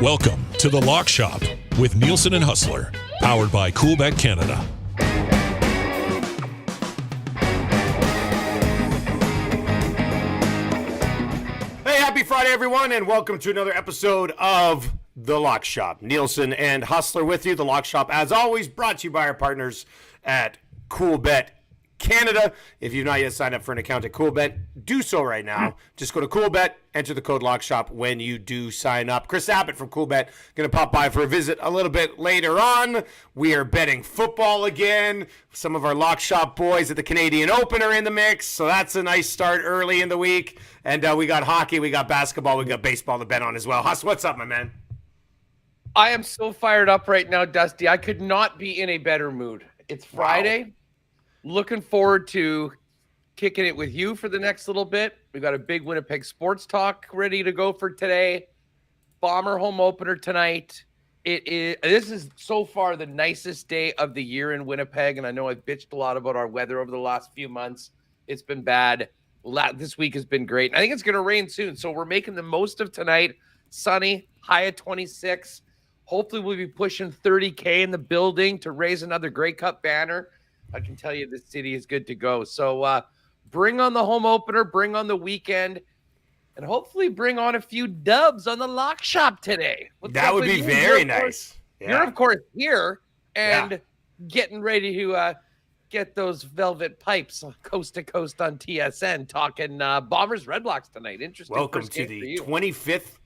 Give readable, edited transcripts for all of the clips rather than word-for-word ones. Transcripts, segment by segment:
Welcome to the Lock Shop with Nielsen and Hustler, powered by Coolbet Canada. Hey, happy Friday, everyone, and welcome to another episode of the Lock Shop. Nielsen and Hustler with you. The Lock Shop, as always, brought to you by our partners at Coolbet Canada. If you've not yet signed up for an account at Coolbet, do so right now. Just go to Coolbet, enter the code LOCKSHOP when you do sign up. Chris Abbott from Coolbet going to pop by for a visit a little bit later on. We are betting football again. Some of our Lock Shop boys at the Canadian Open are in the mix, so that's a nice start early in the week. And we got hockey, we got basketball, we got baseball to bet on as well. Huss, what's up, my man? I am so fired up right now, Dusty. I could not be in a better mood. It's Friday. Wow. Looking forward to kicking it with you for the next little bit. We've got a big Winnipeg sports talk ready to go for today. Bomber home opener tonight. This is so far the nicest day of the year in Winnipeg, and I know I've bitched a lot about our weather over the last few months. It's been bad. This week has been great. I think it's going to rain soon, so we're making the most of tonight. Sunny, high at 26. Hopefully we'll be pushing 30K in the building to raise another Grey Cup banner. I can tell you the city is good to go. So bring on the home opener, bring on the weekend, and hopefully bring on a few dubs on the Lock Shop today. That would be very nice. You're, of course, here and getting ready to get those velvet pipes coast to coast on TSN, talking Bombers Red Blacks tonight. Interesting. Welcome to the 25th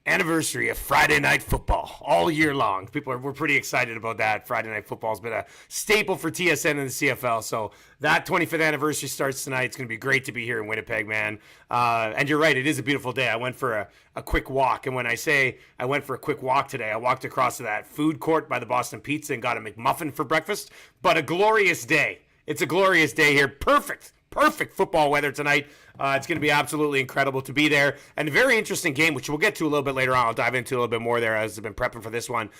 anniversary of Friday Night Football all year long. We're pretty excited about that. Friday Night Football has been a staple for TSN and the CFL. So that 25th anniversary starts tonight. It's going to be great to be here in Winnipeg, man. And you're right, it is a beautiful day. I went for a quick walk. And when I say I went for a quick walk today, I walked across to that food court by the Boston Pizza and got a McMuffin for breakfast. But a glorious day. It's a glorious day here. Perfect football weather tonight. It's going to be absolutely incredible to be there. And a very interesting game, which we'll get to a little bit later on. I'll dive into a little bit more there as I've been prepping for this one.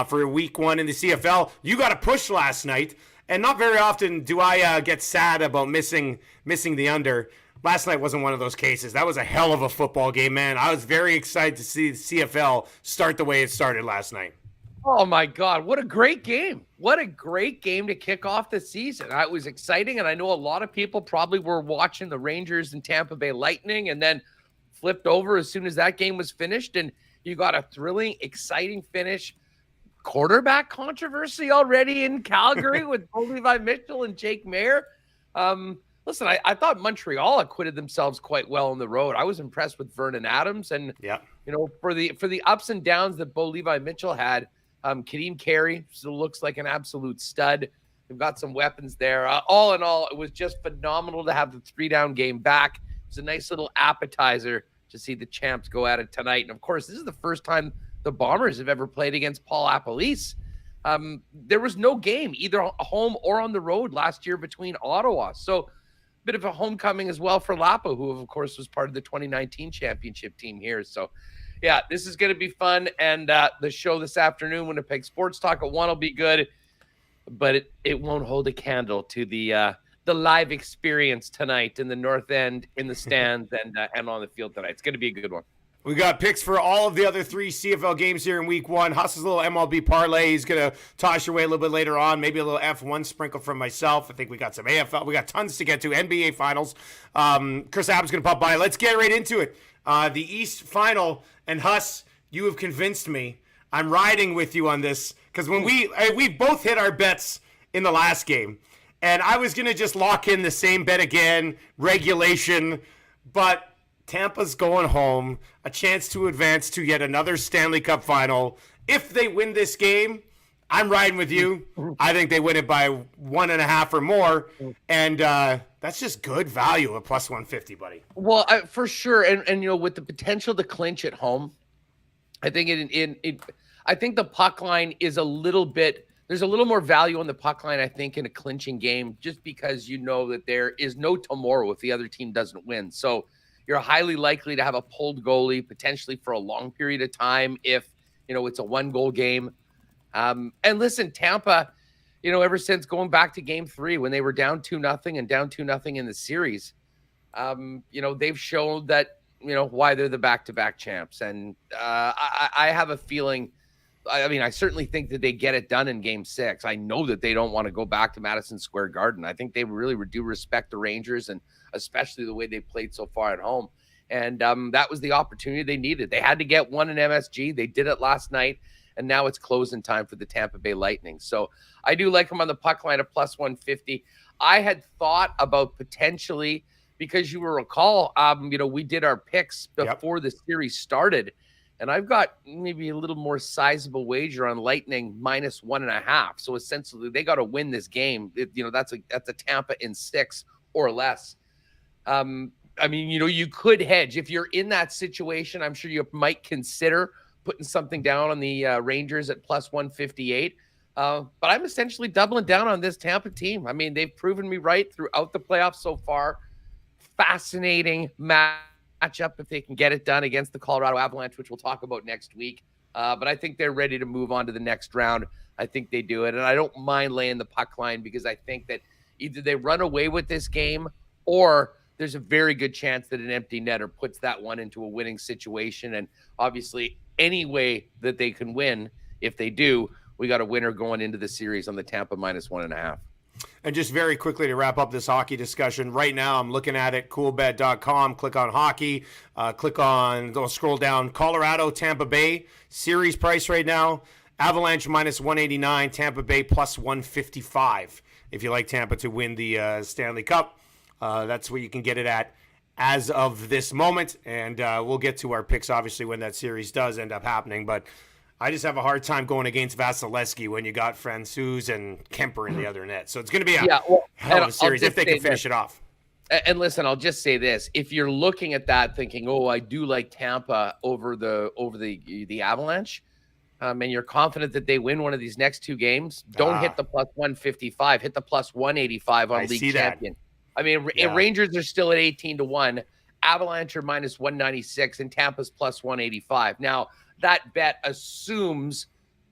For week one in the CFL, you got a push last night. And not very often do I get sad about missing the under. Last night wasn't one of those cases. That was a hell of a football game, man. I was very excited to see the CFL start the way it started last night. Oh, my God. What a great game. What a great game to kick off the season. It was exciting, and I know a lot of people probably were watching the Rangers and Tampa Bay Lightning and then flipped over as soon as that game was finished, and you got a thrilling, exciting finish. Quarterback controversy already in Calgary with Levi Mitchell and Jake Maier. Listen, I thought Montreal acquitted themselves quite well on the road. I was impressed with Vernon Adams, and for the ups and downs that Levi Mitchell had, Kadeem Carey still looks like an absolute stud. They've got some weapons there. All in all, it was just phenomenal to have the 3-down game back. It was a nice little appetizer to see the champs go at it tonight. And, of course, this is the first time the Bombers have ever played against Paul Appalese. There was no game, either home or on the road last year between Ottawa. So a bit of a homecoming as well for Lapo, who, of course, was part of the 2019 championship team here. So, yeah, this is going to be fun, and the show this afternoon, Winnipeg Sports Talk at 1 will be good, but it won't hold a candle to the live experience tonight in the North End, in the stands, and on the field tonight. It's going to be a good one. We got picks for all of the other 3 CFL games here in week one. Huss's little MLB parlay. He's going to toss your way a little bit later on. Maybe a little F1 sprinkle from myself. I think we got some AFL. We got tons to get to. NBA Finals. Chris Adams going to pop by. Let's get right into it. The East Final. And Huss, you have convinced me. I'm riding with you on this because when we both hit our bets in the last game, and I was going to just lock in the same bet again, regulation, but Tampa's going home, a chance to advance to yet another Stanley Cup final. If they win this game, I'm riding with you. I think they win it by 1.5 or more, and that's just good value at plus 150, buddy. Well, for sure, and with the potential to clinch at home, I think I think the puck line is a little bit. There's a little more value on the puck line, I think, in a clinching game, just because you know that there is no tomorrow if the other team doesn't win. So you're highly likely to have a pulled goalie potentially for a long period of time if it's a 1-goal game. And listen, Tampa, ever since going back to game 3 when they were down 2-0 and down 2-0 in the series, they've shown that why they're the back-to-back champs. And I have a feeling, I certainly think that they get it done in game 6. I know that they don't want to go back to Madison Square Garden. I think they really do respect the Rangers, and especially the way they played so far at home. And that was the opportunity they needed. They had to get one in MSG. They did it last night, and now it's closing time for the Tampa Bay Lightning. So I do like them on the puck line at plus 150. I had thought about potentially, because you will recall, we did our picks before the series started, and I've got maybe a little more sizable wager on Lightning minus 1.5. So essentially, they got to win this game. That's a Tampa in 6 or less. You could hedge if you're in that situation. I'm sure you might consider putting something down on the Rangers at plus 158. But I'm essentially doubling down on this Tampa team. I mean, they've proven me right throughout the playoffs so far. Fascinating matchup if they can get it done against the Colorado Avalanche, which we'll talk about next week. But I think they're ready to move on to the next round. I think they do it. And I don't mind laying the puck line, because I think that either they run away with this game, or there's a very good chance that an empty netter puts that one into a winning situation. And obviously, any way that they can win, if they do, we got a winner going into the series on the Tampa minus 1.5. And just very quickly to wrap up this hockey discussion, right now I'm looking at it, coolbet.com, click on hockey, scroll down, Colorado, Tampa Bay, series price right now, Avalanche minus 189, Tampa Bay plus 155. If you like Tampa to win the Stanley Cup, that's where you can get it at as of this moment. And we'll get to our picks, obviously, when that series does end up happening. But I just have a hard time going against Vasilevsky when you got Francouz and Kemper in the other net. So it's going to be a hell of a series if they can finish it off. And listen, I'll just say this. If you're looking at that thinking, I do like Tampa over the Avalanche, and you're confident that they win one of these next 2 games, don't hit the plus 155, hit the plus 185 on league champion. Rangers are still at 18-1, Avalanche are minus 196, and Tampa's plus 185. Now, that bet assumes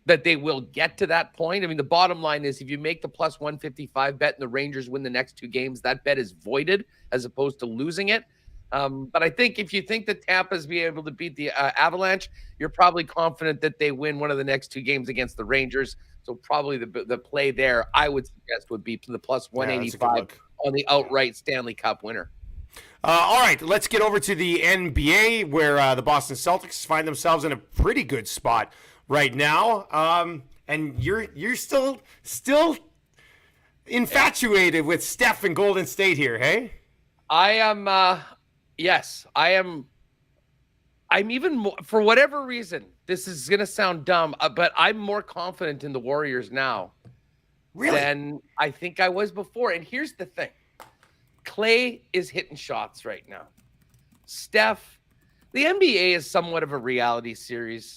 that they will get to that point. The bottom line is, if you make the plus 155 bet and the Rangers win the next 2 games, that bet is voided as opposed to losing it. But I think if you think that Tampa's be able to beat the Avalanche, you're probably confident that they win one of the next 2 games against the Rangers. So probably the play there, I would suggest, would be to the plus 185 on the outright Stanley Cup winner. All right, let's get over to the NBA, where the Boston Celtics find themselves in a pretty good spot right now. And you're still infatuated with Steph and Golden State here, hey? I am. Yes, I am. I'm even more, for whatever reason, this is going to sound dumb, but I'm more confident in the Warriors now than I think I was before. And here's the thing. Clay is hitting shots right now. Steph, the NBA is somewhat of a reality show.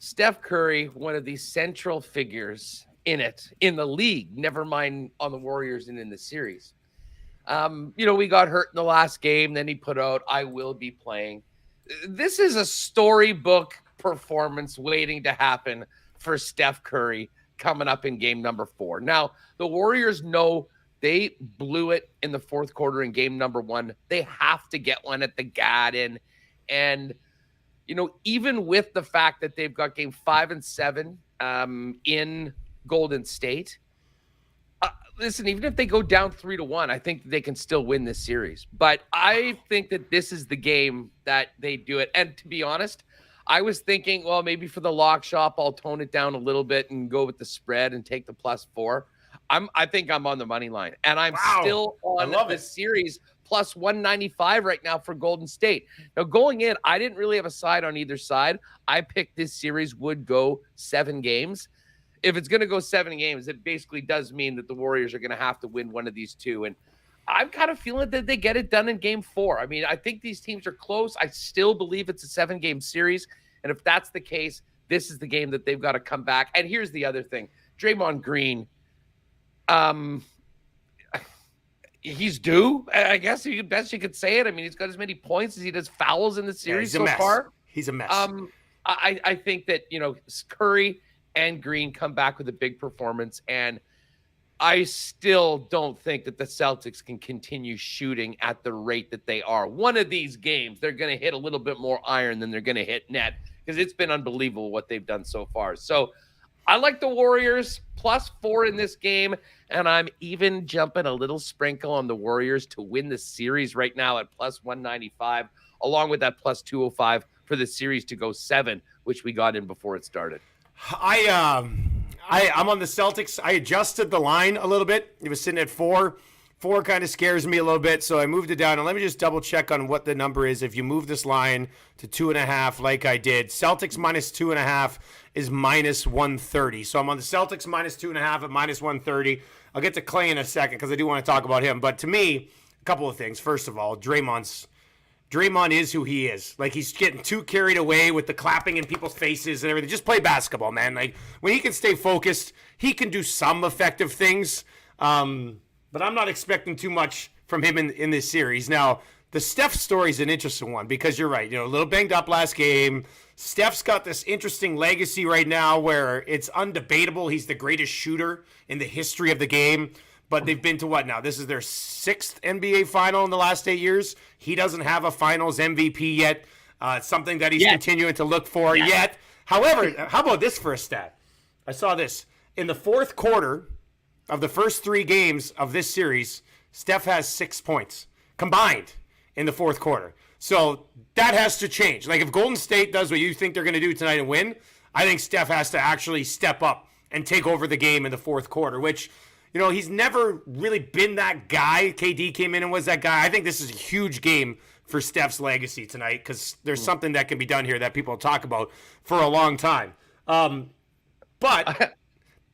Steph Curry, one of the central figures in the league, never mind on the Warriors and in the series. We got hurt in the last game. Then he put out, "I will be playing." This is a storybook performance waiting to happen for Steph Curry coming up in game number 4. Now, the Warriors know they blew it in the 4th quarter in game number 1. They have to get one at the Garden. And, even with the fact that they've got game 5 and 7 in Golden State, listen, even if they go down 3-1, I think they can still win this series. But I think that this is the game that they do it. And to be honest, I was thinking, well, maybe for the lock shop, I'll tone it down a little bit and go with the spread and take the +4. I think I'm on the money line, and I'm still on this series plus 195 right now for Golden State. Now, going in, I didn't really have a side on either side. I picked this series would go 7 games. If it's going to go 7 games, it basically does mean that the Warriors are going to have to win one of these 2. And I'm kind of feeling that they get it done in game 4. I think these teams are close. I still believe it's a 7-game series. And if that's the case, this is the game that they've got to come back. And here's the other thing. Draymond Green, he's due, I guess best you could say it. He's got as many points as he does fouls in the series so far. He's a mess. I think that, Curry and Green come back with a big performance. And I still don't think that the Celtics can continue shooting at the rate that they are. One of these games, they're going to hit a little bit more iron than they're going to hit net because it's been unbelievable what they've done so far. So I like the Warriors +4 in this game, and I'm even jumping a little sprinkle on the Warriors to win the series right now at +195, along with that +205 for the series to go 7, which we got in before it started. I'm on the Celtics. I adjusted the line a little bit. It was sitting at 4. 4 kind of scares me a little bit, so I moved it down. And let me just double check on what the number is. If you move this line to 2.5, like I did, Celtics -2.5 is -130. So I'm on the Celtics -2.5 at -130. I'll get to Clay in a second because I do want to talk about him. But to me, a couple of things. First of all, Draymond is who he is. Like, he's getting too carried away with the clapping in people's faces and everything. Just play basketball, man. Like, when he can stay focused, he can do some effective things. But I'm not expecting too much from him in this series. Now, the Steph story is an interesting one because you're right. A little banged up last game. Steph's got this interesting legacy right now where it's undebatable he's the greatest shooter in the history of the game. But they've been to what now? This is their 6th NBA final in the last 8 years. He doesn't have a finals MVP yet. It's something that he's continuing to look for yet. However, how about this for a stat? I saw this. In the fourth quarter of the first 3 games of this series, Steph has 6 points combined in the fourth quarter. So that has to change. Like, if Golden State does what you think they're going to do tonight and win, I think Steph has to actually step up and take over the game in the fourth quarter, which – he's never really been that guy. KD came in and was that guy. I think this is a huge game for Steph's legacy tonight because there's something that can be done here that people talk about for a long time. But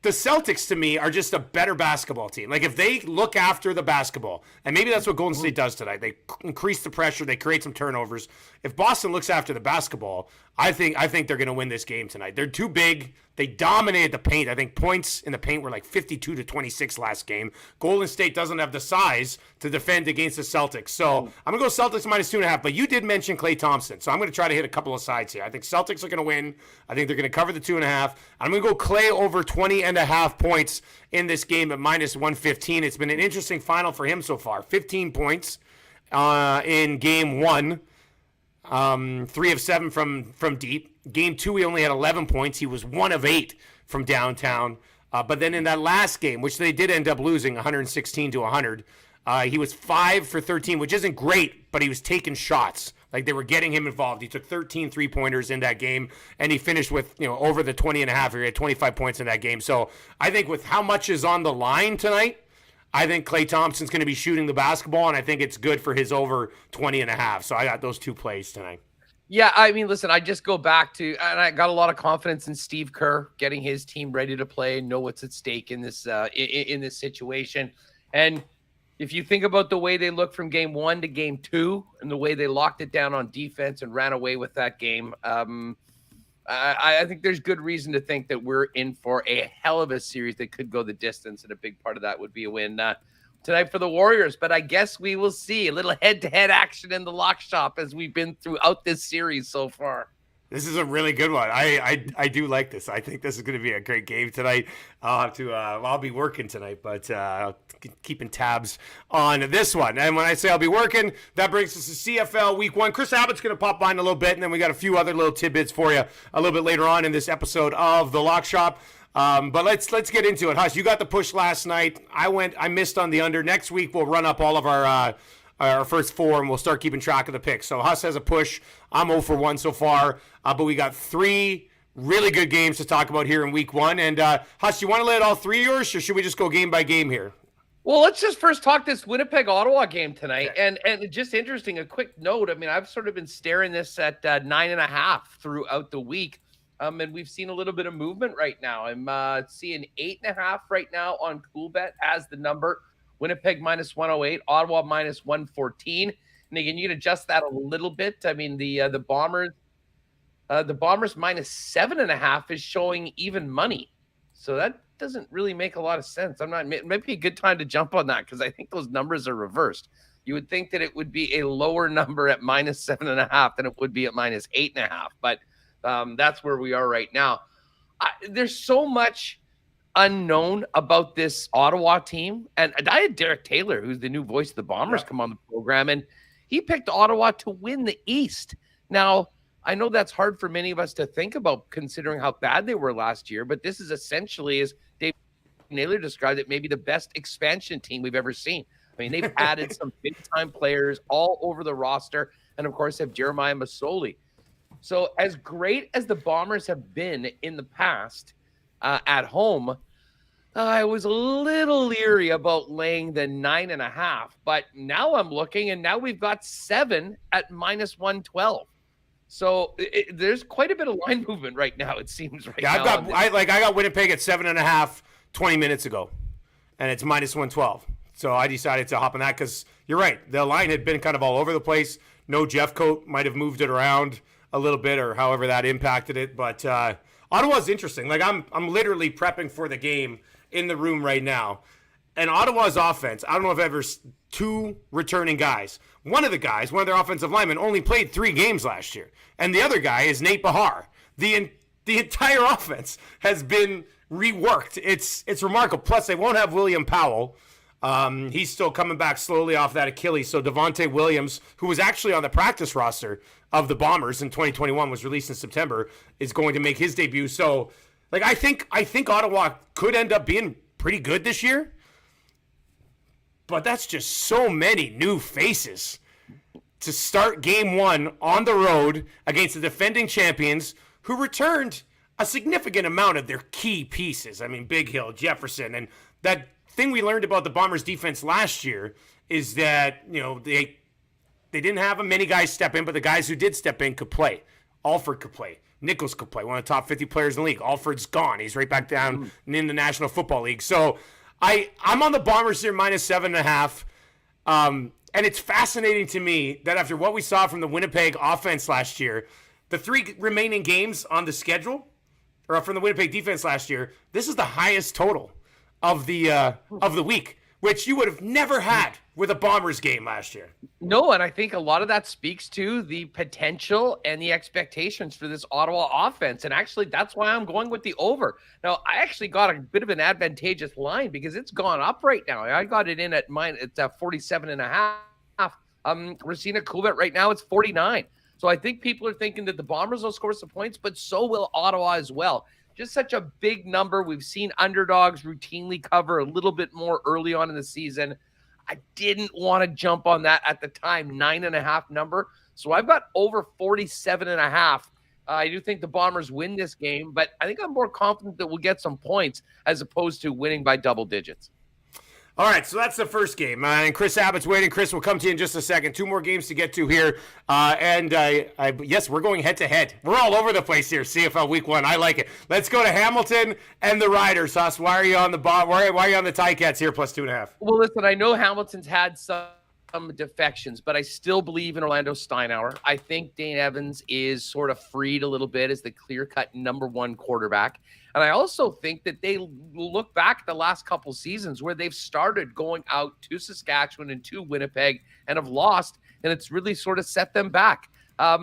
the Celtics, to me, are just a better basketball team. Like, if they look after the basketball, and maybe that's what Golden State does tonight. They increase the pressure. They create some turnovers. If Boston looks after the basketball, I think they're going to win this game tonight. They're too big. They dominated the paint. I think points in the paint were like 52-26 last game. Golden State doesn't have the size to defend against the Celtics. So I'm going to go Celtics -2.5. But you did mention Klay Thompson. So I'm going to try to hit a couple of sides here. I think Celtics are going to win. I think they're going to cover the 2.5. I'm going to go Klay over 20.5 points in this game at -115. It's been an interesting final for him so far. 15 points in game 1. 3 of 7 from deep. Game 2, he only had 11 points. He was 1 of 8 from downtown. But then in that last game, which they did end up losing 116-100, he was 5 for 13, which isn't great, but he was taking shots. Like, they were getting him involved. He took 13 3-pointers in that game, and he finished with, over the 20.5. He had 25 points in that game. So I think with how much is on the line tonight, I think Klay Thompson's going to be shooting the basketball, and I think it's good for his over 20.5. So I got those 2 plays tonight. Yeah, I mean, listen, I just go back to, and I got a lot of confidence in Steve Kerr getting his team ready to play, know what's at stake in this situation. And if you think about the way they look from game 1 to game 2 and the way they locked it down on defense and ran away with that game, I think there's good reason to think that we're in for a hell of a series that could go the distance, and a big part of that would be a win tonight for the Warriors. But I guess we will see a little head-to-head action in the lock shop as we've been throughout this series so far. This is a really good one. I do like this. I think this is going to be a great game tonight. I'll have to. I'll be working tonight, but keeping tabs on this one. And when I say I'll be working, that brings us to CFL Week 1. Chris Abbott's going to pop by in a little bit, and then we got a few other little tidbits for you a little bit later on in this episode of the Lock Shop. But let's get into it. Hush, you got the push last night. I missed on the under. Next week we'll run up all of our first 4, and we'll start keeping track of the picks. So Huss has a push. I'm 0 for 1 so far. But we got 3 really good games to talk about here in Week 1. And Huss, you want to lay it all 3 of yours, or should we just go game by game here? Well, let's just first talk this Winnipeg-Ottawa game tonight. Okay. And just interesting, a quick note. I mean, I've sort of been staring this at 9.5 throughout the week. And we've seen a little bit of movement right now. I'm seeing 8.5 right now on CoolBet as the number. Winnipeg -108, Ottawa -114. And again, you can adjust that a little bit. I mean, the Bombers -7.5 is showing even money. So that doesn't really make a lot of sense. It might be a good time to jump on that because I think those numbers are reversed. You would think that it would be a lower number at -7.5 than it would be at -8.5. But that's where we are right now. There's so much unknown about this Ottawa team. And I had Derek Taylor, who's the new voice of the Bombers, come on the program, and he picked Ottawa to win the East. Now, I know that's hard for many of us to think about considering how bad they were last year, but this is essentially, as Dave Naylor described it, maybe the best expansion team we've ever seen. I mean, they've added some big-time players all over the roster, and of course have Jeremiah Masoli. So as great as the Bombers have been in the past at home, I was a little leery about laying the 9.5, but now I'm looking, and now we've got 7 at -112. So there's quite a bit of line movement right now, it seems. I got Winnipeg at 7.5 20 minutes ago, and it's -112. So I decided to hop on that because you're right. The line had been kind of all over the place. No Jeffcoat, might have moved it around a little bit, or however that impacted it. But Ottawa's interesting. Like I'm literally prepping for the game in the room right now. And Ottawa's offense, I don't know if ever 2 returning guys. One of their offensive linemen, only played 3 games last year. And the other guy is Nate Bahar. The entire offense has been reworked. It's remarkable. Plus, they won't have William Powell. He's still coming back slowly off that Achilles. So Devontae Williams, who was actually on the practice roster of the Bombers in 2021, was released in September, is going to make his debut. So, like, I think Ottawa could end up being pretty good this year. But that's just so many new faces to start game 1 on the road against the defending champions who returned a significant amount of their key pieces. I mean, Big Hill, Jefferson, and that thing we learned about the Bombers defense last year is that, they didn't have many guys step in, but the guys who did step in could play. Alford could play. Nichols could play, one of the top 50 players in the league. Alford's gone. He's right back down in the National Football League. So I'm on the Bombers here -7.5. And it's fascinating to me that after what we saw from the Winnipeg offense last year, the 3 remaining games on the schedule, or from the Winnipeg defense last year, this is the highest total of the week, which you would have never had with a Bombers game last year. No, and I think a lot of that speaks to the potential and the expectations for this Ottawa offense. And actually, that's why I'm going with the over. Now, I actually got a bit of an advantageous line because it's gone up right now. I got it in at it's at 47.5. Racina Coolbet right now, it's 49. So I think people are thinking that the Bombers will score some points, but so will Ottawa as well. Just such a big number. We've seen underdogs routinely cover a little bit more early on in the season. I didn't want to jump on that at the time 9.5 number. So I've got over 47.5. I do think the Bombers win this game, but I think I'm more confident that we'll get some points as opposed to winning by double digits. All right, so that's the first game. And Chris Abbott's waiting. Chris, we'll come to you in just a second. 2 more games to get to here. Yes, we're going head-to-head. We're all over the place here, CFL Week 1. I like it. Let's go to Hamilton and the Riders. Huss, why are you on the why are you on the Ticats here +2.5? Well, listen, I know Hamilton's had some defections, but I still believe in Orlando Steinauer. I think Dane Evans is sort of freed a little bit as the clear-cut number 1 quarterback. And I also think that they look back at the last couple seasons where they've started going out to Saskatchewan and to Winnipeg and have lost, and it's really sort of set them back. I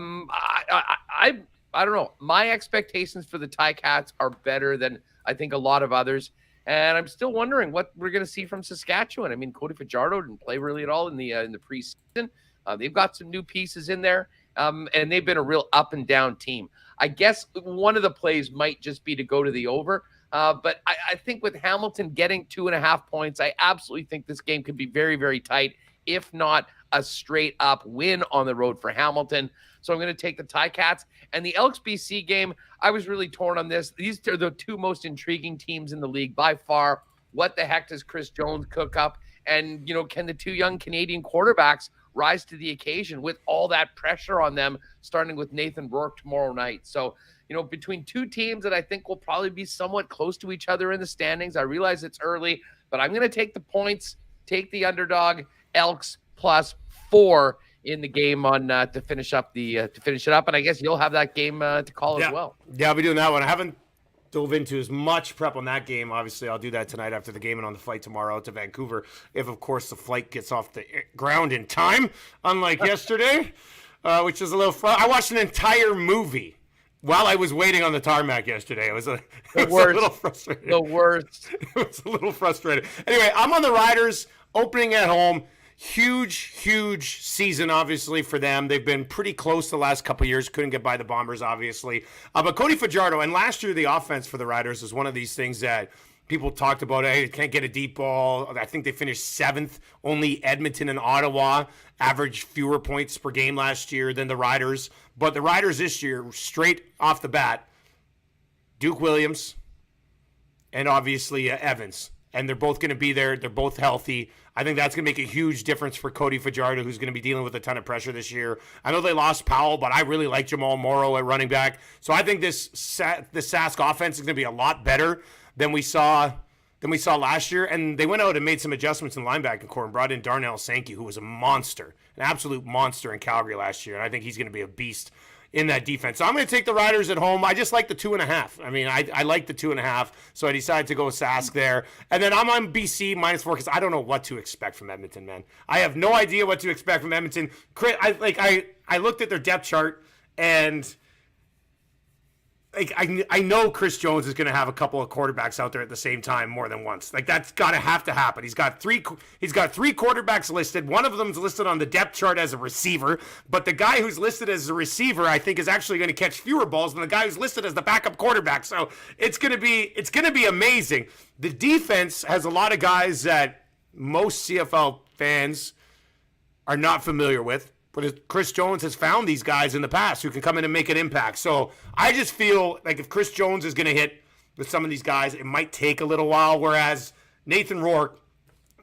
don't know. My expectations for the Ticats are better than I think a lot of others. And I'm still wondering what we're going to see from Saskatchewan. I mean, Cody Fajardo didn't play really at all in the preseason. They've got some new pieces in there, and they've been a real up and down team. I guess one of the plays might just be to go to the over. But I think with Hamilton getting 2.5 points, I absolutely think this game could be very, very tight, if not a straight up win on the road for Hamilton. So I'm going to take the Ticats. And the Elks BC game, I was really torn on this. These are the 2 most intriguing teams in the league by far. What the heck does Chris Jones cook up? And, can the 2 young Canadian quarterbacks rise to the occasion with all that pressure on them, starting with Nathan Rourke tomorrow night? So, between 2 teams that I think will probably be somewhat close to each other in the standings. I realize it's early, but I'm going to take the points, take the underdog, Elks +4 in the game on to finish it up. And I guess you'll have that game to call as well. Yeah, I'll be doing that one. I haven't dove into as much prep on that game. Obviously, I'll do that tonight after the game and on the flight tomorrow out to Vancouver. If, of course, the flight gets off the ground in time, unlike yesterday, which is a little fun. I watched an entire movie while I was waiting on the tarmac yesterday. It was a little frustrating. The worst. It was a little frustrating. Anyway, I'm on the Riders opening at home. Huge season, obviously, for them. They've been pretty close the last couple of years. Couldn't get by the Bombers, obviously. But Cody Fajardo, and last year the offense for the Riders was one of these things that people talked about. Hey, they can't get a deep ball. I think they finished 7th. Only Edmonton and Ottawa averaged fewer points per game last year than the Riders. But the Riders this year, straight off the bat, Duke Williams and obviously Evans. And they're both going to be there. They're both healthy. I think that's going to make a huge difference for Cody Fajardo, who's going to be dealing with a ton of pressure this year. I know they lost Powell, but I really like Jamal Morrow at running back. So I think this Sask offense is going to be a lot better than we saw last year. And they went out and made some adjustments in linebacking core and brought in Darnell Sankey, who was a monster, an absolute monster in Calgary last year. And I think he's going to be a beast in that defense. So I'm going to take the Riders at home. I just like the 2.5. I mean, I like the 2.5, so I decided to go Sask there. And then I'm on BC -4 because I don't know what to expect from Edmonton, man. I have no idea what to expect from Edmonton. I looked at their depth chart, and I know Chris Jones is going to have a couple of quarterbacks out there at the same time more than once. That's got to happen. He's got three quarterbacks listed. One of them's listed on the depth chart as a receiver, but the guy who's listed as a receiver, I think, is actually going to catch fewer balls than the guy who's listed as the backup quarterback. So it's going to be amazing. The defense has a lot of guys that most CFL fans are not familiar with. But Chris Jones has found these guys in the past who can come in and make an impact. So I just feel like if Chris Jones is going to hit with some of these guys, it might take a little while. Whereas Nathan Rourke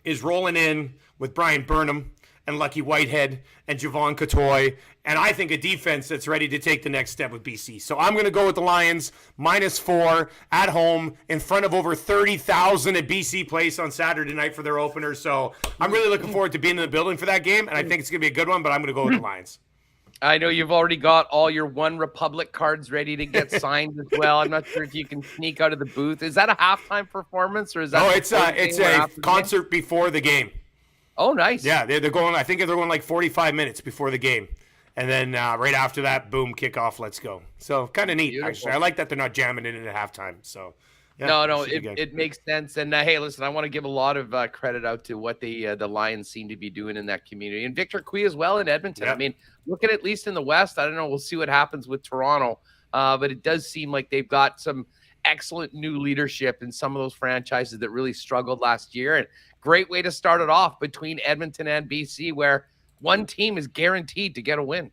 is rolling in with Brian Burnham and Lucky Whitehead and Javon Catoy, and I think a defense that's ready to take the next step with BC. So I'm going to go with the Lions -4 at home in front of over 30,000 at BC Place on Saturday night for their opener. So I'm really looking forward to being in the building for that game, and I think it's going to be a good one, but I'm going to go with the Lions. I know you've already got all your One Republic cards ready to get signed as well. I'm not sure if you can sneak out of the booth. Is that a halftime performance, or is that? Oh, it's a concert before the game. Oh, nice. Yeah, they're going. I think they're going like 45 minutes before the game, and then right after that, boom, kickoff, let's go. So kind of neat, beautiful. Actually. I like that they're not jamming it in at halftime. So yeah, no, it makes sense. And hey, listen, I want to give a lot of credit out to what the Lions seem to be doing in that community, and Victor Cui as well in Edmonton. Yep. I mean, look at least in the West. I don't know. We'll see what happens with Toronto, but it does seem like they've got some excellent new leadership in some of those franchises that really struggled last year. And great way to start it off between Edmonton and BC, where one team is guaranteed to get a win.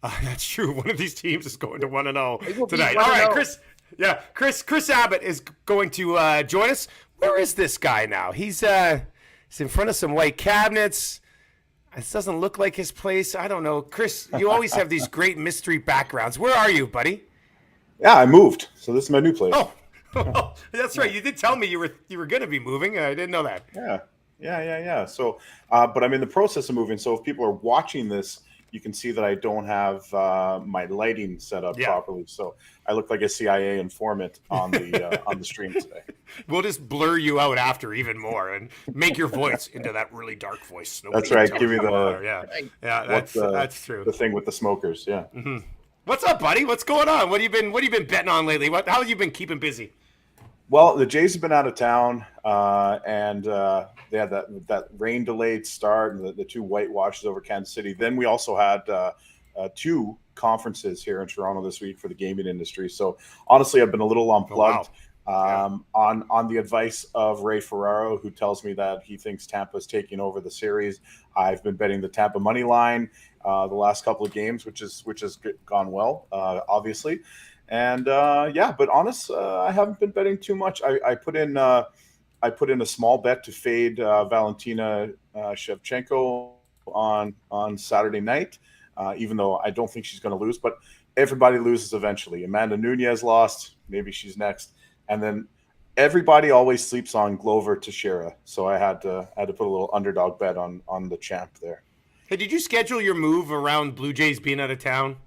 That's true. One of these teams is going to 1-0 tonight. All right, Chris. Yeah, Chris Abbott is going to join us. Where is this guy now? He's in front of some white cabinets. This doesn't look like his place. I don't know. Chris, you always have these great mystery backgrounds. Where are you, buddy? Yeah, I moved, so this is my new place. Oh, that's right. You did tell me you were going to be moving. I didn't know that. Yeah. So, but I'm in the process of moving. So if people are watching this, you can see that I don't have my lighting set up properly. So I look like a CIA informant on the stream today. We'll just blur you out after even more and make your voice into that really dark voice. That's right. Give me that's true. The thing with the smokers. Yeah. Mm-hmm. What's up, buddy? What's going on? What have you been betting on lately? How have you been keeping busy? Well, the Jays have been out of town, and they had that rain delayed start and the two whitewashes over Kansas City. Then we also had two conferences here in Toronto this week for the gaming industry. So honestly, I've been a little unplugged. On the advice of Ray Ferraro, who tells me that he thinks Tampa's taking over the series. I've been betting the Tampa money line the last couple of games, which has gone well, obviously. And but honest, I haven't been betting too much. I put in a small bet to fade Valentina Shevchenko on Saturday night, even though I don't think she's going to lose. But everybody loses eventually. Amanda Nunes lost. Maybe she's next. And then everybody always sleeps on Glover Teixeira. So I had to put a little underdog bet on the champ there. Hey, did you schedule your move around Blue Jays being out of town?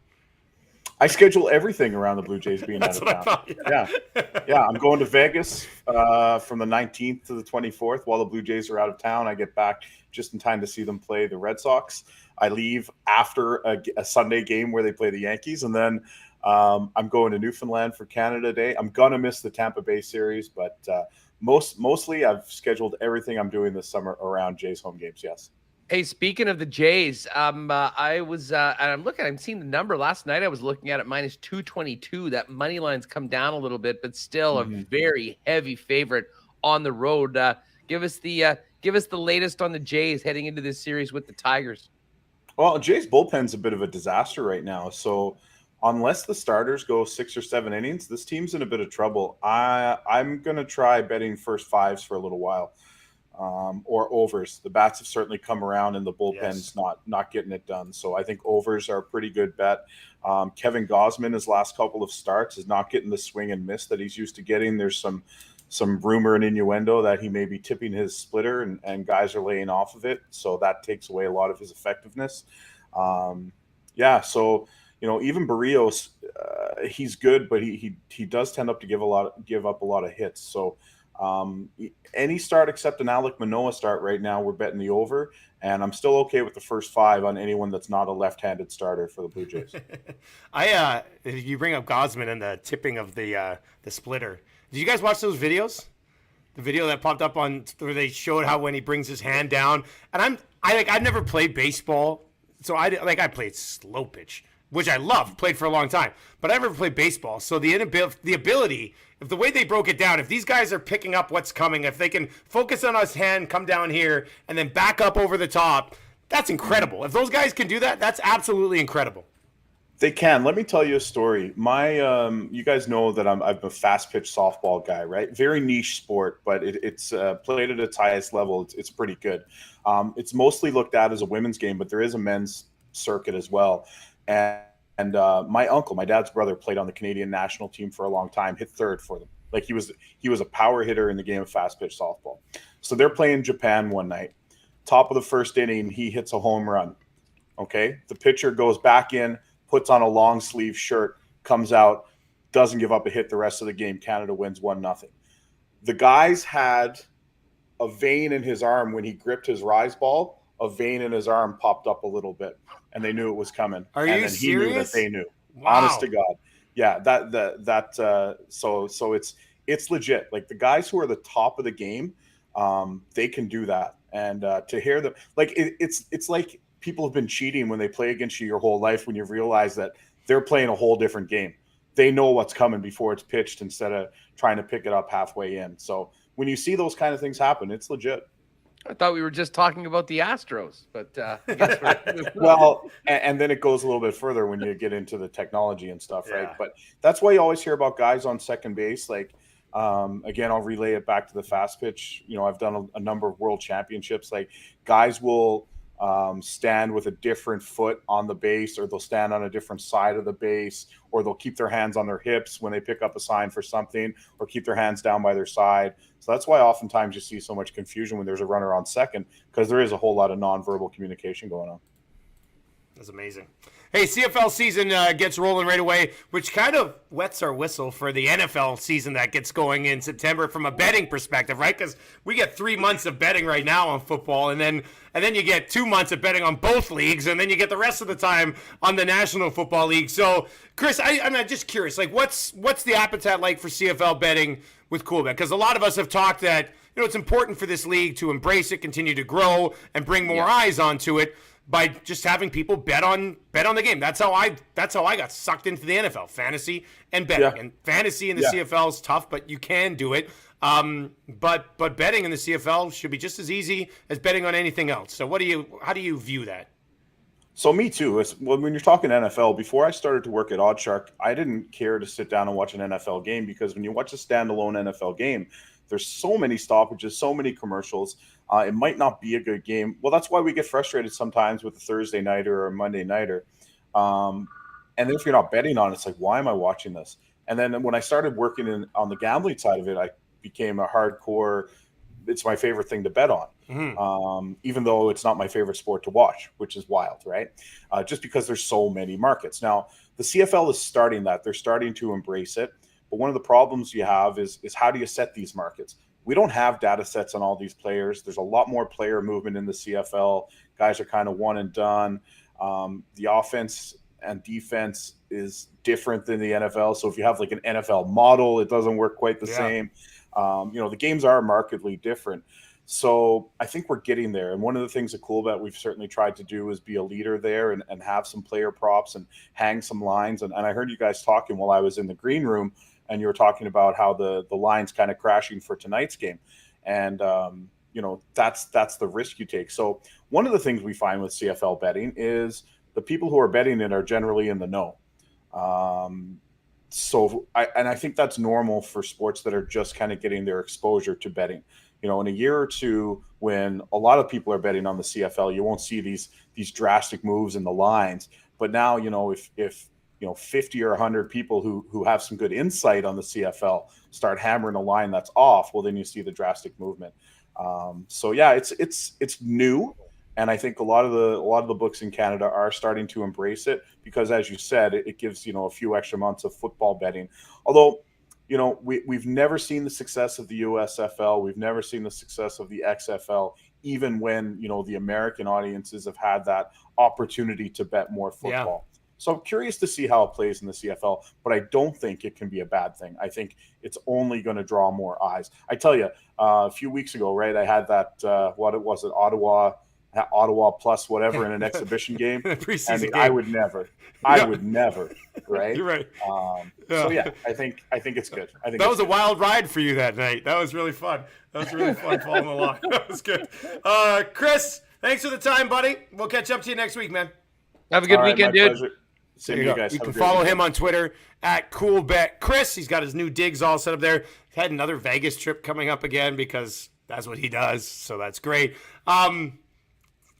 I schedule everything around the Blue Jays being out of town. That's what I thought, yeah. I'm going to Vegas from the 19th to the 24th while the Blue Jays are out of town. I get back just in time to see them play the Red Sox. I leave after a Sunday game where they play the Yankees, and then I'm going to Newfoundland for Canada Day. I'm gonna miss the Tampa Bay series, but mostly I've scheduled everything I'm doing this summer around Jays home games. Yes. Hey, speaking of the Jays, I was, and I'm seeing the number last night. I was looking at it minus 222. That money line's come down a little bit, but still a very heavy favorite on the road. Give us the latest on the Jays heading into this series with the Tigers. Well, Jay's bullpen's a bit of a disaster right now. So unless the starters go 6 or 7 innings, this team's in a bit of trouble. I'm gonna try betting first fives for a little while. Or overs. The bats have certainly come around, and the bullpen's not getting it done. So I think overs are a pretty good bet. Kevin Gausman, his last couple of starts, is not getting the swing and miss that he's used to getting. There's some rumor and innuendo that he may be tipping his splitter, and guys are laying off of it. So that takes away a lot of his effectiveness. So even Barrios, he's good, but he does tend up to give up a lot of hits. So any start except an Alek Manoah start right now, we're betting the over, and I'm still okay with the first 5 on anyone that's not a left-handed starter for the Blue Jays. You bring up Gosman and the tipping of the splitter. Did you guys watch those videos? The video that popped up on where they showed how when he brings his hand down, and I've never played baseball, so I played slow pitch, which I love, played for a long time, but I never played baseball. So the ability, if the way they broke it down, if these guys are picking up what's coming, if they can focus on his hand, come down here, and then back up over the top, that's incredible. If those guys can do that, that's absolutely incredible. They can. Let me tell you a story. You guys know that I'm a fast pitch softball guy, right? Very niche sport, but it's played at its highest level. It's pretty good. It's mostly looked at as a women's game, but there is a men's circuit as well. And my uncle, my dad's brother, played on the Canadian national team for a long time, hit third for them. Like he was a power hitter in the game of fast pitch softball. So they're playing Japan one night. Top of the first inning, he hits a home run. Okay. The pitcher goes back in, puts on a long sleeve shirt, comes out, doesn't give up a hit the rest of the game. Canada wins 1-0. The guys had a vein in his arm when he gripped his rise ball. A vein in his arm popped up a little bit, and they knew it was coming. Are and you then serious? He knew that they knew. Wow. Honest to God. Yeah, so it's legit. Like the guys who are the top of the game, they can do that. And to hear them, like it's like people have been cheating when they play against you your whole life, when you realize that they're playing a whole different game. They know what's coming before it's pitched instead of trying to pick it up halfway in. So when you see those kind of things happen, it's legit. I thought we were just talking about the Astros, but I guess well, and then it goes a little bit further when you get into the technology and stuff, right? Yeah. But that's why you always hear about guys on second base. Like, again, I'll relay it back to the fast pitch. I've done a number of world championships. Like, guys will stand with a different foot on the base, or they'll stand on a different side of the base, or they'll keep their hands on their hips when they pick up a sign for something, or keep their hands down by their side. So that's why oftentimes you see so much confusion when there's a runner on second, because there is a whole lot of nonverbal communication going on. That's amazing. Hey, CFL season gets rolling right away, which kind of wets our whistle for the NFL season that gets going in September from a betting perspective, right? Because we get 3 months of betting right now on football, and then you get 2 months of betting on both leagues, and then you get the rest of the time on the National Football League. So, Chris, I'm just curious, like, what's the appetite like for CFL betting with Coolbet? Because a lot of us have talked that it's important for this league to embrace it, continue to grow, and bring more eyes onto it by just having people bet on the game. That's how I got sucked into the NFL, fantasy and betting. Yeah. And fantasy in the CFL is tough, but you can do it. But betting in the CFL should be just as easy as betting on anything else. So how do you view that? So me too. When you're talking NFL, before I started to work at Oddshark, I didn't care to sit down and watch an NFL game, because when you watch a standalone NFL game, there's so many stoppages, so many commercials. It might not be a good game. Well, that's why we get frustrated sometimes with a Thursday nighter or a Monday nighter. And then if you're not betting on it, it's like, why am I watching this? And then when I started working on the gambling side of it, I became a hardcore. It's my favorite thing to bet on, even though it's not my favorite sport to watch, which is wild, right? Just because there's so many markets. Now, the CFL is starting that. They're starting to embrace it. But one of the problems you have is how do you set these markets? We don't have data sets on all these players. There's a lot more player movement in the CFL. Guys are kind of one and done. The offense and defense is different than the NFL. So if you have like an NFL model, it doesn't work quite the same. The games are markedly different. So I think we're getting there. And one of the things at CoolBet we've certainly tried to do is be a leader there and have some player props and hang some lines. And I heard you guys talking while I was in the green room, and you were talking about how the line's kind of crashing for tonight's game. And, that's the risk you take. So one of the things we find with CFL betting is the people who are betting it are generally in the know. I think that's normal for sports that are just kind of getting their exposure to betting. In a year or two, when a lot of people are betting on the CFL, you won't see these drastic moves in the lines. But now, if 50 or 100 people who have some good insight on the CFL start hammering a line that's off, well, then you see the drastic movement. It's new, and I think a lot of the books in Canada are starting to embrace it because, as you said, it gives a few extra months of football betting. Although, we've never seen the success of the USFL, we've never seen the success of the XFL, even when the American audiences have had that opportunity to bet more football. Yeah. So I'm curious to see how it plays in the CFL, but I don't think it can be a bad thing. I think it's only going to draw more eyes. I tell you, a few weeks ago, right, I had that, Ottawa plus whatever in an exhibition game. Preseason game. I would never, right? You're right. So yeah, I think it's good. I think that was a wild ride for you that night. That was really fun. That was really fun following along. That was good. Chris, thanks for the time, buddy. We'll catch up to you next week, man. Have a good weekend, dude. Pleasure. Same to you guys. You can follow him on Twitter at CoolBet Chris. He's got his new digs all set up there. He had another Vegas trip coming up again because that's what he does. So that's great.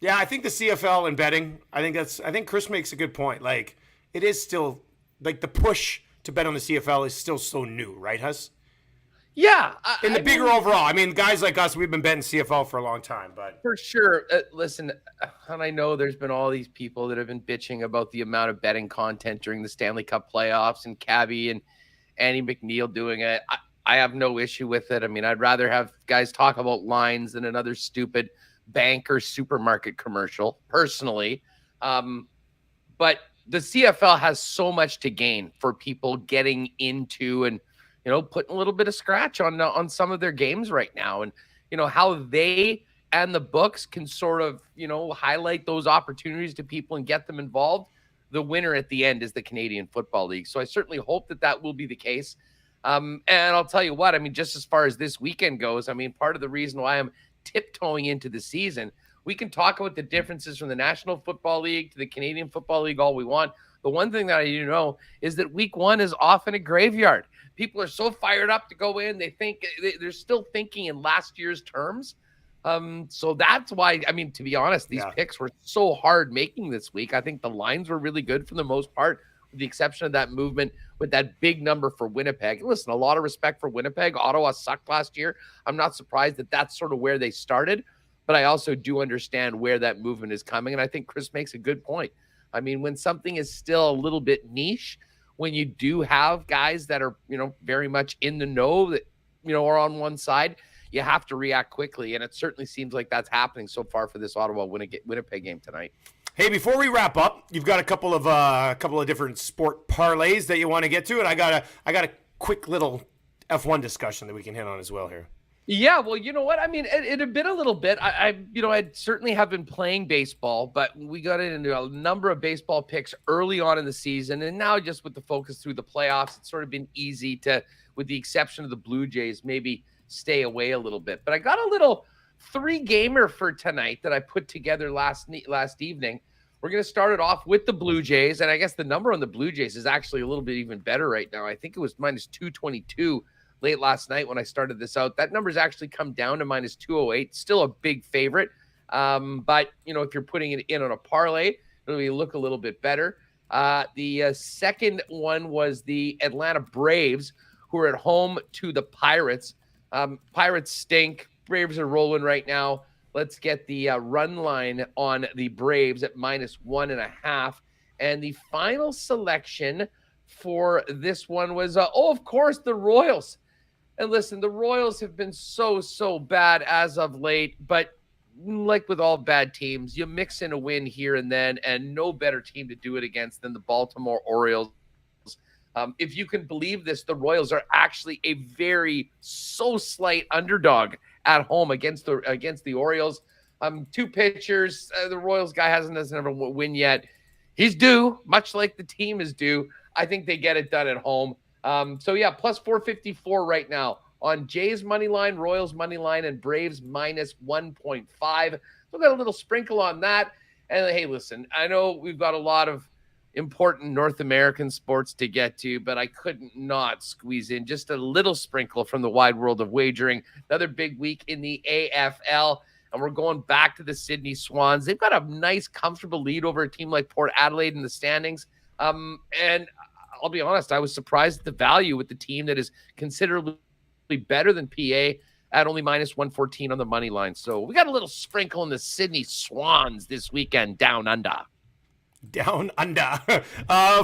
Yeah, I think the CFL and betting, I think Chris makes a good point. Like, it is still, like, the push to bet on the CFL is still so new, right, Huss? Yeah. Overall, I mean, guys like us, we've been betting CFL for a long time, but. For sure. Listen, and I know there's been all these people that have been bitching about the amount of betting content during the Stanley Cup playoffs and Cabby and Andy McNeil doing it. I have no issue with it. I mean, I'd rather have guys talk about lines than another stupid bank or supermarket commercial, personally. But the CFL has so much to gain for people getting into and, putting a little bit of scratch on some of their games right now. And, how they and the books can sort of, highlight those opportunities to people and get them involved. The winner at the end is the Canadian Football League. So I certainly hope that will be the case. And I'll tell you what, I mean, just as far as this weekend goes, I mean, part of the reason why I'm tiptoeing into the season, we can talk about the differences from the National Football League to the Canadian Football League all we want. The one thing that I do know is that week one is often a graveyard. People are so fired up to go in. They think they're still thinking in last year's terms. So that's why, I mean, to be honest, these picks were so hard making this week. I think the lines were really good for the most part, with the exception of that movement with that big number for Winnipeg. Listen, a lot of respect for Winnipeg. Ottawa sucked last year. I'm not surprised that that's sort of where they started, but I also do understand where that movement is coming. And I think Chris makes a good point. I mean, when something is still a little bit niche, when you do have guys that are, very much in the know that, are on one side, you have to react quickly. And it certainly seems like that's happening so far for this Ottawa Winnipeg game tonight. Hey, before we wrap up, you've got a couple of different sport parlays that you want to get to, and I got a quick little F1 discussion that we can hit on as well here. Yeah, well, you know what? I mean, it had been a little bit. I certainly have been playing baseball, but we got into a number of baseball picks early on in the season, and now just with the focus through the playoffs, it's sort of been easy to, with the exception of the Blue Jays, maybe stay away a little bit. But I got a little 3-gamer for tonight that I put together last evening. We're going to start it off with the Blue Jays, and I guess the number on the Blue Jays is actually a little bit even better right now. I think it was minus 222 late last night when I started this out. That number's actually come down to minus 208. Still a big favorite. But, if you're putting it in on a parlay, it'll look a little bit better. The second one was the Atlanta Braves, who are at home to the Pirates. Pirates stink. Braves are rolling right now. Let's get the run line on the Braves at minus 1.5. And the final selection for this one was, of course, the Royals. And listen, the Royals have been so bad as of late, but like with all bad teams, you mix in a win here and then, and no better team to do it against than the Baltimore Orioles. If you can believe this, the Royals are actually a so slight underdog at home against the Orioles. Two pitchers. The Royals guy doesn't ever win yet. He's due, much like the team is due. I think they get it done at home. So yeah, plus 454 right now on Jays money line, Royals money line, and Braves minus 1.5. So we got a little sprinkle on that. And hey, listen, I know we've got a lot of important North American sports to get to, but I couldn't not squeeze in just a little sprinkle from the wide world of wagering. Another big week in the AFL, and we're going back to the Sydney Swans. They've got a nice, comfortable lead over a team like Port Adelaide in the standings. And I'll be honest, I was surprised at the value with the team that is considerably better than PA at only minus 114 on the money line. So we got a little sprinkle in the Sydney Swans this weekend down under. Down under.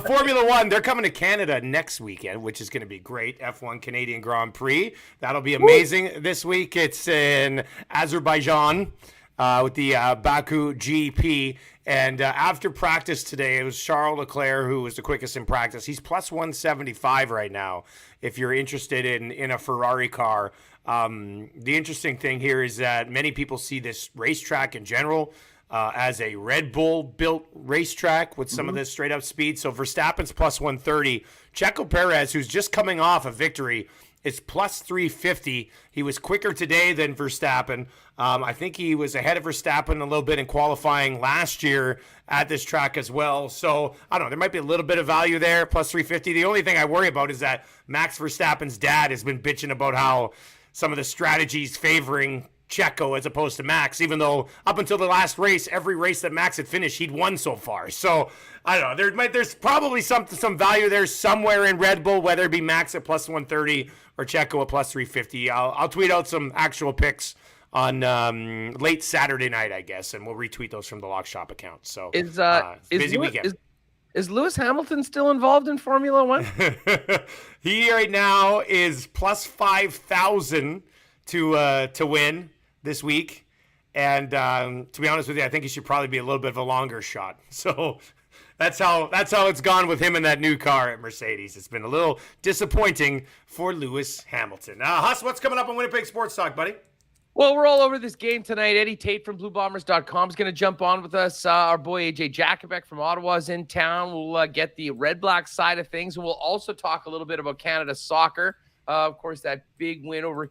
Formula One, they're coming to Canada next weekend, which is going to be great. F1 Canadian Grand Prix. That'll be amazing. Woo! This week it's in Azerbaijan with the Baku GP. And after practice today, it was Charles Leclerc who was the quickest in practice. He's plus 175 right now if you're interested in a Ferrari car. The interesting thing here is that many people see this racetrack in general as a Red Bull-built racetrack with some of this straight-up speed. So Verstappen's plus 130. Checo Perez, who's just coming off a victory, is plus 350. He was quicker today than Verstappen. I think he was ahead of Verstappen a little bit in qualifying last year at this track as well. So, I don't know, there might be a little bit of value there, plus 350. The only thing I worry about is that Max Verstappen's dad has been bitching about how some of the strategies favoring Checo as opposed to Max, even though up until the last race, every race that Max had finished, he'd won so far. So I don't know. There's probably some value there somewhere in Red Bull, whether it be Max at plus 130 or Checo at plus 350. I'll tweet out some actual picks on late Saturday night, I guess, and we'll retweet those from the Lock Shop account. So busy weekend. Is Lewis Hamilton still involved in Formula One? He right now is plus 5,000 to win this week, and to be honest with you, I think he should probably be a little bit of a longer shot. So that's how it's gone with him in that new car at Mercedes. It's been a little disappointing for Lewis Hamilton. Huss, what's coming up on Winnipeg Sports Talk, buddy? Well, we're all over this game tonight. Eddie Tate from BlueBombers.com is going to jump on with us. Our boy AJ Jakubek from Ottawa is in town. We'll get the red-black side of things, and we'll also talk a little bit about Canada soccer. Of course, that big win over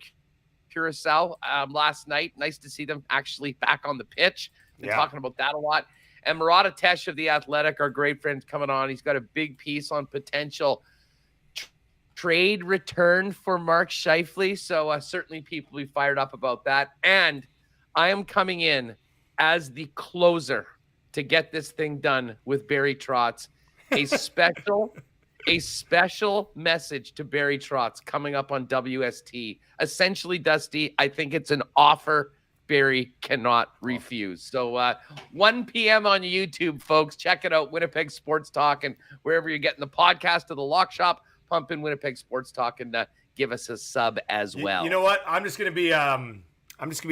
Curacao last night. Nice to see them actually back on the pitch. Been talking about that a lot. And Murata Tesh of The Athletic, our great friend, coming on. He's got a big piece on potential trade return for Mark Scheifele. So certainly people will be fired up about that. And I am coming in as the closer to get this thing done with Barry Trotz. A special message to Barry Trotz coming up on WST. Essentially, Dusty, I think it's an offer Barry cannot refuse. So 1 p.m. on YouTube, folks. Check it out, Winnipeg Sports Talk, and wherever you're getting the podcast of the Lock Shop, pump in Winnipeg Sports Talk and give us a sub as well. You know what? I'm just gonna be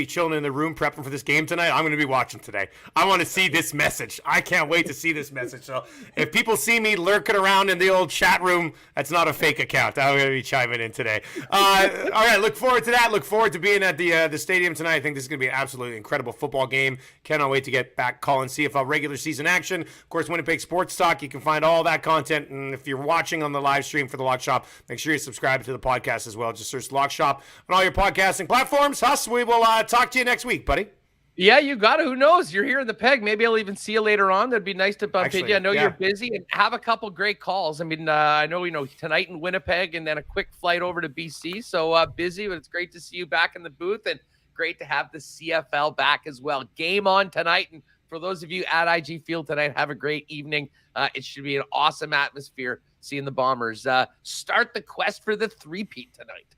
chilling in the room prepping for this game tonight. I'm going to be watching today. I want to see this message. I can't wait to see this message. So if people see me lurking around in the old chat room, that's not a fake account. I'm going to be chiming in today. All right, look forward to that. Look forward to being at the stadium tonight. I think this is going to be an absolutely incredible football game. Cannot wait to get back calling CFL regular season action. Of course, Winnipeg Sports Talk. You can find all that content. And if you're watching on the live stream for the Lock Shop, make sure you subscribe to the podcast as well. Just search Lock Shop on all your podcasting platforms. Huss, we will talk to you next week, buddy. Yeah, you got it. Who knows? You're here in the Peg. Maybe I'll even see you later on. That'd be nice to bump into you. I know you're busy and have a couple great calls. I mean, I know, tonight in Winnipeg and then a quick flight over to BC. So busy, but it's great to see you back in the booth and great to have the CFL back as well. Game on tonight. And for those of you at IG Field tonight, have a great evening. It should be an awesome atmosphere seeing the Bombers start the quest for the three-peat tonight.